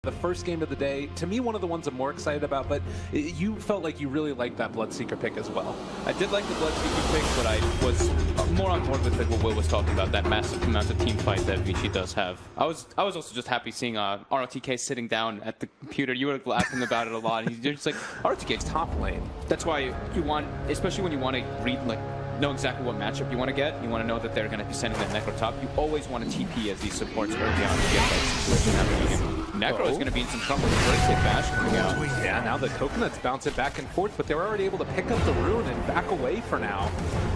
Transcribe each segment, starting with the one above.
The first game of the day, to me, one of the ones I'm more excited about, but you felt like you really liked that Bloodseeker pick as well. I did like the Bloodseeker pick, but I was more on board with like what Will was talking about, that massive amount of team fight that VG does have. I was also just happy seeing ROTK sitting down at the computer. You were laughing about it a lot. You're just like, ROTK's top lane. That's why you want, especially when you want to read, like, know exactly what matchup you want to get. You want to know that they're going to be sending that Necro top. You always want to TP as these supports early on to get that situation happening. Necro is going to be in some trouble. Great hit bash coming out. Yeah, now the Coconuts bounce it back and forth, but they're already able to pick up the rune and back away for now.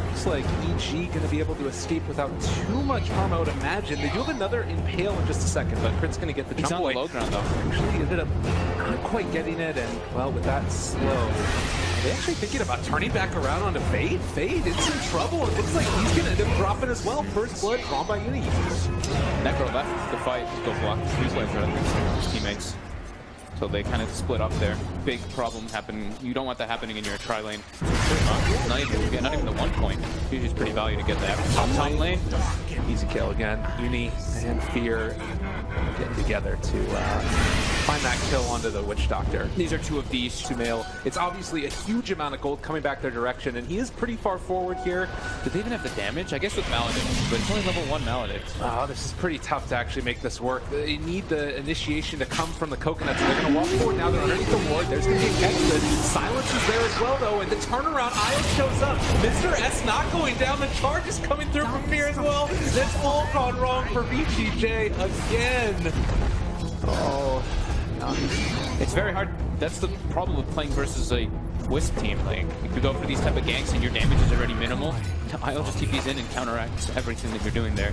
Looks like EG going to be able to escape without too much harm, I would imagine. They do have another Impale in just a second, but Crit's going to get the jump away. He's on the low ground, though. Actually ended up not quite getting it, and, well, with that slow, they're actually thinking about turning back around onto Fade. Fade in some trouble. It looks like he's going to end up dropping as well. First blood drawn by Uni. Necro left the fight to go block the freeze for his teammates. So they kind of split up there. Big problem happening. You don't want that happening in your tri lane. Not even the 1 point. Usually it's pretty value to get that. Top lane. Easy kill again. Uni and Fear getting together to find that kill onto the Witch Doctor. These are two of these. Sumail. It's obviously a huge amount of gold coming back their direction, and he is pretty far forward here. Did they even have the damage? I guess with Maledict, but it's only level 1 Maledict. Oh, this is pretty tough to actually make this work. They need the initiation to come from the Coconuts. They're going to walk forward now. They're underneath the ward. There's going to be a catch. The silence is there as well, though, and the turnaround, Io shows up. Mr. S not going down. The charge is coming through from Fear as well. That's all gone wrong for VGJ again. Oh, it's very hard. That's the problem with playing versus a Wisp team. Like, if you go for these type of ganks and your damage is already minimal, I'll just TPs in and counteracts everything that you're doing there.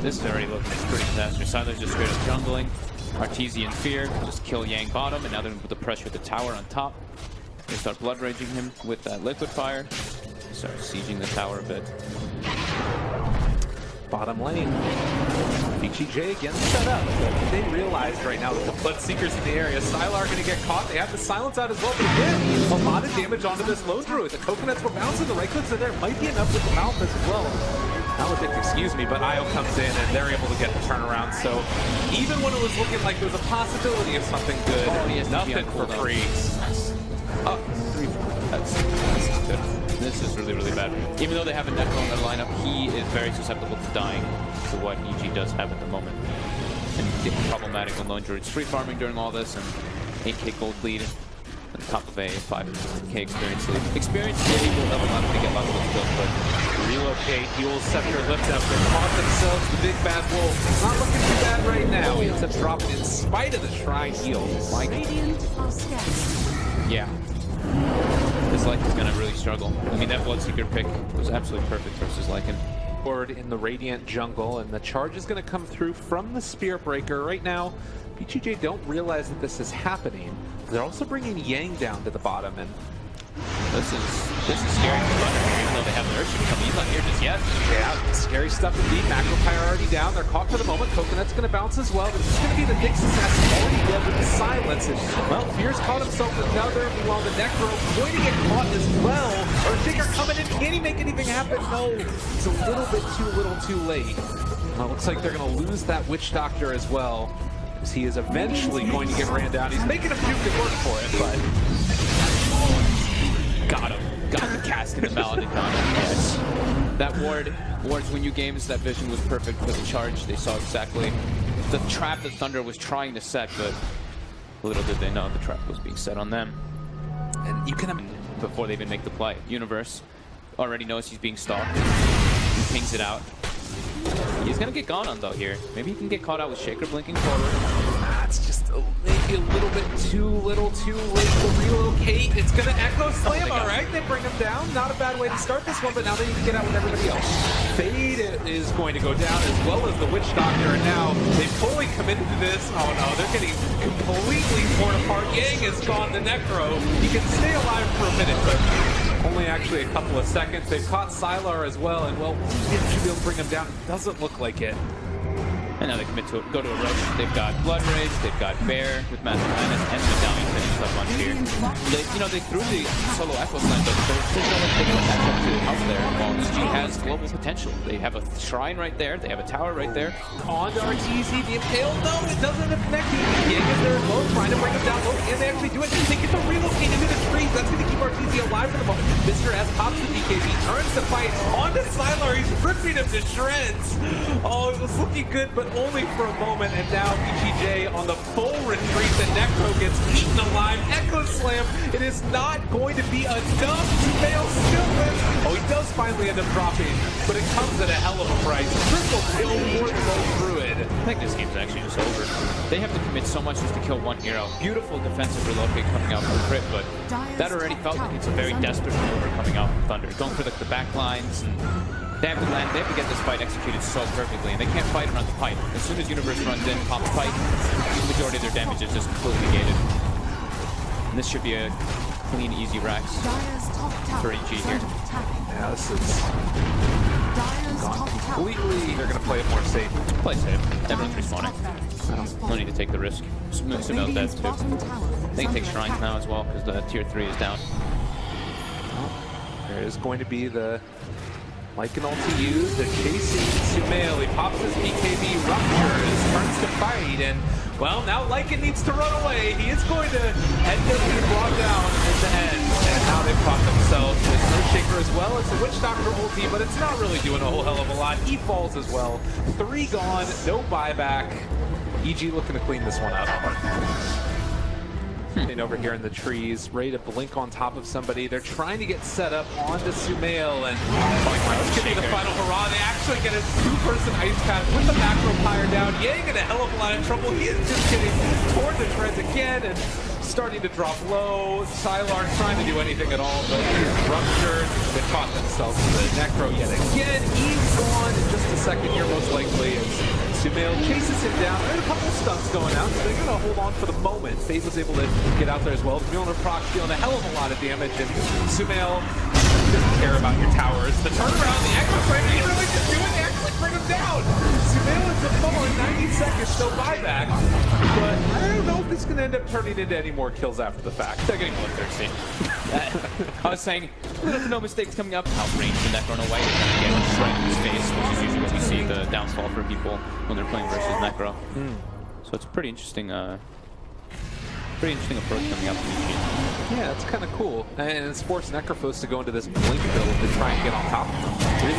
This is already looking pretty disastrous. Siler's just straight up jungling. Arteezy and Fear just kill Yang bottom, and now they're going to put the pressure of the tower on top. They start blood raging him with that liquid fire. Start sieging the tower a bit. Bottom lane. VGJ again set up. They realized right now that the Bloodseeker's in the area. Sylar going to get caught. They have the silence out as well, but again, a lot of damage onto this lone druid. The Coconuts were bouncing. The right clicks are there. Might be enough with the mouth as well. Maledict, excuse me, but Io comes in and they're able to get the turnaround. So even when it was looking like there was a possibility of something good, nothing for free. Oh, that's good. This is really, really bad. Even though they have a Necro in their lineup, he is very susceptible to dying to what EG does have at the moment. And it's problematic when Lone Druid's free farming during all this, and 8k gold lead on top of a 5k experience lead. Experience lead will level up to get lots of skills, but relocate, Yule's Scepter lift up, they caught themselves the big bad wolf. It's not looking too bad right now. He ends up dropping in spite of the Shrine heal. Like, yeah. This Lycan is going to really struggle. I mean, that Bloodseeker pick was absolutely perfect versus Lycan. Forward in the Radiant jungle, and the charge is going to come through from the Spirit Breaker. Right now, PGJ don't realize that this is happening. They're also bringing Yang down to the bottom, and this is scary for Thunder, even though they have the Urchin coming. He's not here just yet. Yeah, scary stuff indeed. Macro Pyre already down. They're caught for the moment. Coconut's going to bounce as well. But this is going to be the Nyx assassin already dead with the silence. And, well, Fear's caught himself another. Meanwhile, the Necro going to get caught as well. Urchin coming in. Can he make anything happen? No. It's a little bit too little too late. Well, it looks like they're going to lose that Witch Doctor as well, as he is eventually going to get ran down. He's making a few good work for it, but got him. Got the cast in the Maledict on him. Yes. That wards win you games. That vision was perfect for the charge. They saw exactly the trap that Thunder was trying to set, but little did they know the trap was being set on them. And you can, before they even make the play, Universe already knows he's being stalked. He pings it out. He's gonna get gone on though here. Maybe he can get caught out with Shaker blinking forward. It's just maybe a little bit too little too late to relocate. It's gonna Echo Slam, alright, they bring him down. Not a bad way to start this one, but now they need to get out with everybody else. Fade is going to go down as well as the Witch Doctor, and now they fully committed to this. Oh no, they're getting completely torn apart. Yang is gone to Necro. He can stay alive for a minute, but only actually a couple of seconds. They've caught Sylar as well, and well, he should be able to bring him down. It doesn't look like it. And now they commit to it, go to a rush. They've got Blood Rage, they've got Bear with Massive Menace, and Medallion finishes up on here. They threw the solo Echo Slam, but there's no one picking that up to out there. While EG has global potential. They have a shrine right there, they have a tower right there. On to RTZ, the Impale, no, it doesn't end up connecting. Yang is there low, trying to bring him down low, and they actually do it. They get to relocate into the trees. That's going to keep RTZ alive for the moment. Mr. S pops the BKB, turns the fight onto Sylar. He's ripping him to shreds. Oh, it was looking good, but only for a moment. And now VGJ on the full retreat. The Necro gets eaten alive. Echo Slam. It is not going to be enough. Sumail still lives. Oh, he does finally end up dropping, but it comes at a hell of a price. Triple kill for the low Druid. I think this game's actually just over. They have to commit so much just to kill one hero. Beautiful defensive relocate coming out from Crit, but that already felt like it's a very desperate maneuver coming out from Thunder. Going for the back lines, and they have to get this fight executed so perfectly, and they can't fight around the pipe. As soon as Universe runs in, pops pipe, the majority of their damage is just completely negated. And this should be a clean, easy Rax for EG here. Yeah, this is gone completely. They're going to play it more safe. Play safe. Everyone's respawning. No need to take the risk. Sumail's dead too. They can take Shrines now as well, because the tier 3 is down. There is going to be the Lycan ulti used. They're chasing Sumail. He pops his BKB, ruptures, turns to fight, and well, now Lycan needs to run away. He is going to end up being brought down at the end. And now they've caught themselves with Earthshaker as well as the Witch Doctor ulti, but it's not really doing a whole hell of a lot. He falls as well. 3 gone, no buyback. EG looking to clean this one up. Over here in the trees, ready to blink on top of somebody. They're trying to get set up onto Sumail, and this could be the final hurrah. They actually get a 2-person ice path with the macro pyre down. Yang in a hell of a lot of trouble. He is just getting toward the treads again and starting to drop low. Sylar trying to do anything at all, but he is ruptured. They caught themselves with the Necro yet again. He's gone in just a second here, most likely, as Sumail chases him down. There are a couple stunts going out, so they're going to hold on for the moment. Fade was able to get out there as well. Mjolnir proc dealing a hell of a lot of damage, and Sumail doesn't care about your towers. The turnaround, the Echo Flame, he really just do it. They actually bring him down. Sumail is the fall in 90 seconds, no buyback. But I don't know if it's going to end up turning into any more kills after the fact. They're getting bloodthirsty. I was saying, no mistakes coming up. Outrange the Necro away. They're going to get right in his face, which is usually what we see the downfall for people when they're playing versus Necro. So it's a pretty interesting approach coming up from EG. Yeah, it's kind of cool. And it's forced Necrophos to go into this blink build to try and get on top of them. They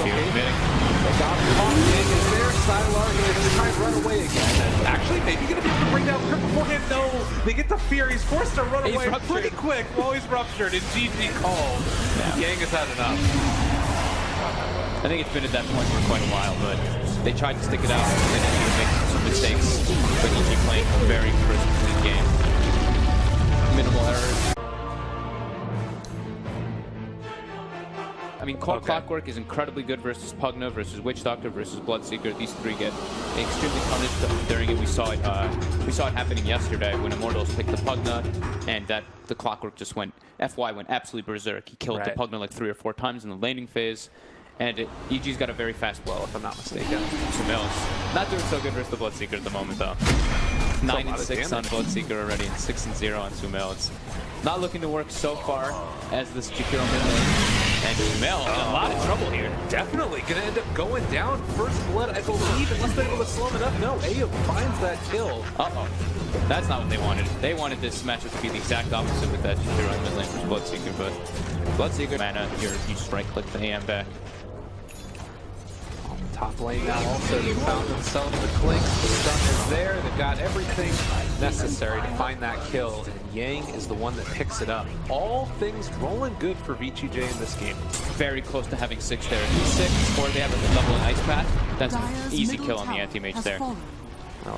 got caught. Yang is there. Sylar is going to try and run away again. Actually, maybe going to be able to bring down Crit beforehand. No, they get the fear. He's forced to run away pretty quick while he's ruptured. And GG called. Yeah. Yang has had enough. I think it's been at that point for quite a while, but they tried to stick it out. They didn't make some mistakes. But EG playing a very crisp, clean game. Minimal errors. I mean, Clockwork is incredibly good versus Pugna, versus Witch Doctor, versus Bloodseeker. These 3 get extremely punished during it. We saw it happening yesterday when Immortals picked the Pugna, and the Clockwork just went absolutely berserk. He killed the Pugna like 3 or 4 times in the laning phase. And EG's got a very fast blow, if I'm not mistaken. Sumail's not doing so good versus the Bloodseeker at the moment, though. 9-6 on Bloodseeker already, and 6-0 on Sumail. It's not looking to work so far as this Jakiro mid lane. And Sumail in a lot of trouble here. Definitely going to end up going down. First blood, I believe, unless they're able to slow him enough. No, Ayo finds that kill. Uh-oh. That's not what they wanted. They wanted this matchup to be the exact opposite with that Jakiro mid lane versus Bloodseeker, but Bloodseeker mana, you strike click the AM back. Top lane now also, they found themselves the clinks, the stun is there, they've got everything necessary to find that kill, and Yang is the one that picks it up. All things rolling good for VGJ in this game. Very close to having 6 there. 6, or they have a double ice path. That's an easy kill on the anti-mage there. Well,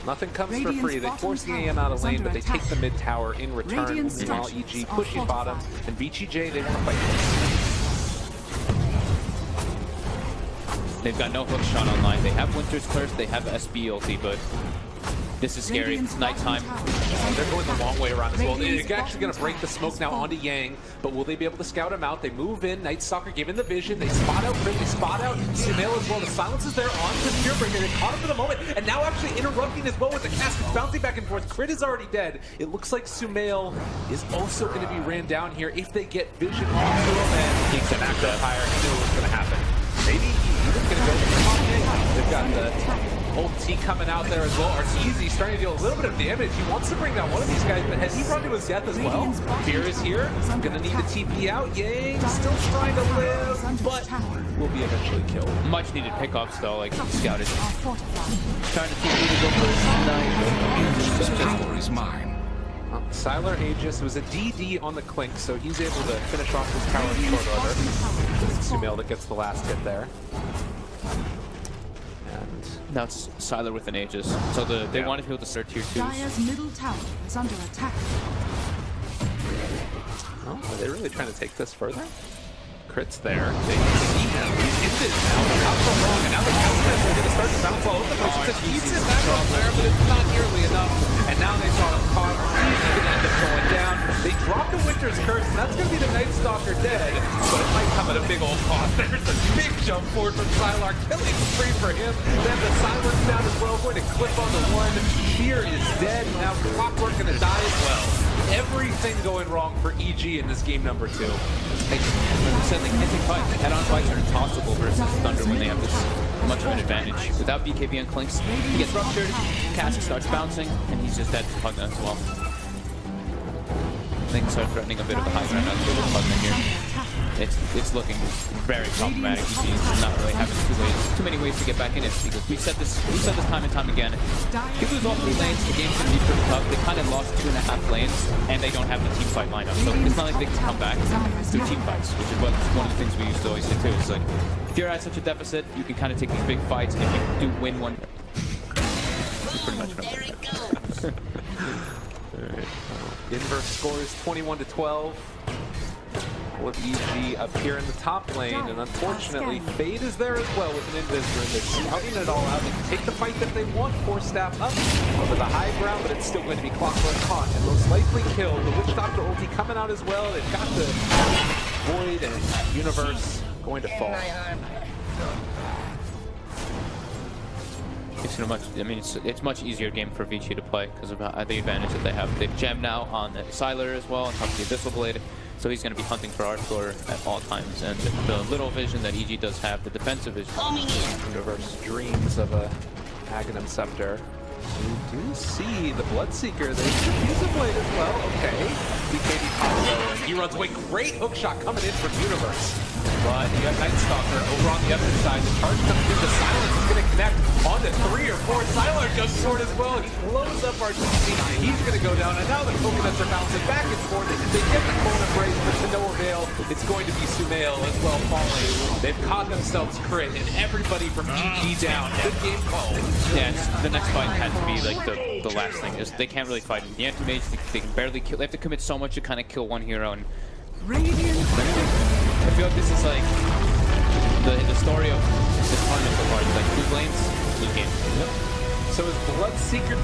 nothing comes for free. They force the AM out of lane, but they take the mid tower in return, while EG pushing bottom, and VGJ, they want to fight. They've got no hook shot online. They have Winter's Curse, they have SB ulti, but This is scary. It's nighttime. They're going the long way around as well. They're actually going to break the smoke now onto Yang, but will they be able to scout him out? They move in. Night Stalker gave him the vision. They spot out Crit. They spot out Sumail as well. The silence is there on the Fearbreaker. They caught him for the moment, and now actually interrupting as well with the cast. It's bouncing back and forth. Crit is already dead. It looks like Sumail is also going to be ran down here if they get vision onto him, and he can act up higher. He knew what was going to happen. Maybe he was going to go for the top end. They've got the old T coming out there as well. Arteezy starting to deal a little bit of damage. He wants to bring down one of these guys, but has he run to his death as well? Fear is here. Gonna need to TP out. Yang still trying to live, but will be eventually killed. Much needed pickoffs though, like scouted. Trying to TP to go first. This power is mine. Sylar Aegis was a DD on the Clink, so he's able to finish off his power in short order. It's Sumail that gets the last hit there. And now it's Sylar with an Aegis. So they wanted to be able to start tier 2s. Dire's middle tower is under attack. oh, are they really trying to take this further? Crit's there. They see him. He's in this now. Not so long, and now the Cowsmiths are going to start to bounce all over the place. He's in that up there, but it's not nearly enough. And now they saw him caught. He's going to end up going down. They dropped the Winter's Curse, and that's going to be the Night Stalker dead, but it might come at a big old cost. There's a big jump forward from Sylar. Killing spree for him. Then the Silence down as well, going to clip on the one. Fear is dead. Now Clockwork going to die as well. Everything going wrong for EG in this game number 2. They said they can't take fights. The head-on fights are impossible versus Thunder when they have this much of an advantage. Without BKB and Clinks, he gets ruptured, Cassidy starts bouncing, and he's just dead to Pugna as well. They can start threatening a bit of the high ground on the Pugna here. It's looking very problematic. EG is not really having too many ways to get back in it, because we've said this time and time again. If you lose all 3 lanes, the game's going to be pretty tough. They kind of lost 2.5 lanes, and they don't have the team fight lineup, so it's not like they can come back through team fights, which is one of the things we used to always say too. It's like, if you're at such a deficit, you can kind of take these big fights, and if you do win one, it's pretty much enough. Alright, inverse score is 21-12. With EG up here in the top lane, and unfortunately Fade is there as well with an Invisor, and they're scouting it all out. They can take the fight that they want, 4 staff up over the high ground, but it's still going to be Clockwork caught and most likely killed. The Witch Doctor ulti coming out as well. They've got the Void and Universe going to fall. It's much easier game for VG to play because of the advantage that they have. They've gemmed now on the Sylar as well, on top of the Abyssal Blade. So he's going to be hunting for R-Score at all times. And the little vision that EG does have, the defensive vision. Universe dreams of a Aghanim Scepter. We do see the Bloodseeker. They should use a blade as well. Okay. BKB combo, and he runs away. Great hookshot coming in from Universe. But you got Night Stalker over on the other side. The charge comes through. The Silence is going to connect onto 3 or 4. Sylar just scored as well. He blows up Arteezy. He's going to go down. And now the Coconuts are bouncing back and forth. They get the Corona Brace, but to no avail. It's going to be Sumail as well falling. They've caught themselves Crit, and everybody from EG down. Good game call. Yeah, the next fight had to be like the last thing. They can't really fight in the anti-mage. They can barely kill. They have to commit so much to kind of kill one hero. And I feel like this is like the story of this tournament so far. It's like 2 lanes, 2 games. Yep. So is Bloodseeker